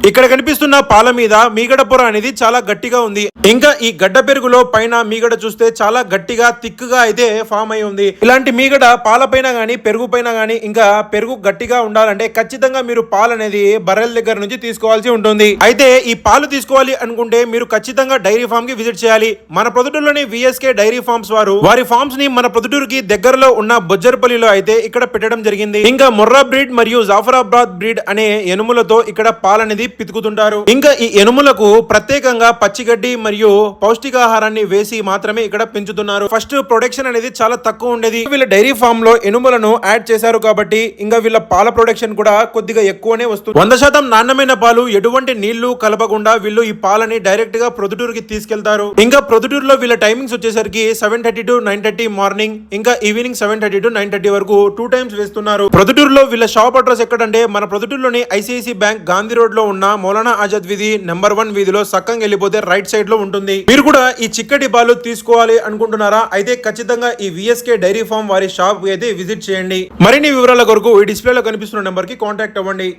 ఇక్కడ కనిపిస్తున్న పాల మీద మీగడ పొర అనేది చాలా గట్టిగా ఉంది. ఇంకా ఈ గడ్డ పెరుగులో పైన మీగడ చూస్తే చాలా గట్టిగా థిక్ గా అయితే ఫామ్ అయి ఉంది. ఇలాంటి మీగడ పాల పైన గానీ పెరుగు పైన గానీ ఇంకా పెరుగు గట్టిగా ఉండాలంటే ఖచ్చితంగా మీరు పాలు అనేది బర్రెల దగ్గర నుంచి తీసుకోవాల్సి ఉంటుంది. అయితే ఈ పాలు తీసుకోవాలి అనుకుంటే మీరు ఖచ్చితంగా డైరీ ఫామ్ కి విజిట్ చేయాలి. మన ప్రొద్దుటూరులోని విఎస్కే డైరీ ఫార్మ్స్ వారు వారి ఫార్మ్స్ ని మన ప్రొద్దుటూరుకి దగ్గరలో ఉన్న బొజ్జరపల్లిలో అయితే ఇక్కడ పెట్టడం జరిగింది. ఇంకా మొర్రా బ్రీడ్ మరియు జాఫరాబాద్ బ్రీడ్ అనే ఎనుములతో ఇక్కడ పాలనేది పితుకుతుంటారు. ఇంకా ఈ ఎనుములకు ప్రత్యేకంగా పచ్చిగడ్డి మరియు పౌష్టికాహారాన్ని వేసి మాత్రమే ఇక్కడ పెంచుతున్నారు. ఫస్ట్ ప్రొడక్షన్ అనేది చాలా తక్కువ ఉండేది. వీళ్ళ డైరీ ఫామ్ లో ఎనుములను యాడ్ చేశారు కాబట్టి ఇంకా వీళ్ళ పాల ప్రొడక్షన్ కూడా కొద్దిగా ఎక్కువనే వస్తుంది. 100% నాణ్యమైన పాలు, ఎటువంటి నీళ్లు కలపకుండా వీళ్ళు ఈ పాలని డైరెక్ట్ గా ప్రొద్దుటూరుకి తీసుకెళ్తారు. ఇంకా ప్రొద్దుటూరులో వీళ్ళ టైమింగ్స్ వచ్చేసరికి 7:30 to 9:30 మార్నింగ్, ఇంకా ఈవినింగ్ 7:30 to 9:30 వరకు 2 టైమ్స్ వేస్తున్నారు. ప్రొద్దుటూరులో వీళ్ళ షాప్ అడ్రస్ ఎక్కడంటే మన ప్రొద్దుటూరులోని ఐసిఐసి బ్యాంక్ గాంధీ రోడ్ లో ఉన్న మౌలానా ఆజాద్ వీధి నెంబర్ 1 వీధిలో సక్కంగా వెళ్ళిపోతే రైట్ సైడ్ లో ఉంటుంది. మీరు కూడా ఈ చిక్కటి పాలు తీసుకోవాలి అనుకుంటున్నారా? అయితే ఖచ్చితంగా ఈ విఎస్కే డైరీ ఫార్మ్ వారి షాప్ అయితే విజిట్ చేయండి. మరిన్ని వివరాల కొరకు ఈ డిస్ప్లేలో కనిపిస్తున్న నెంబర్ కి కాంటాక్ట్ అవ్వండి.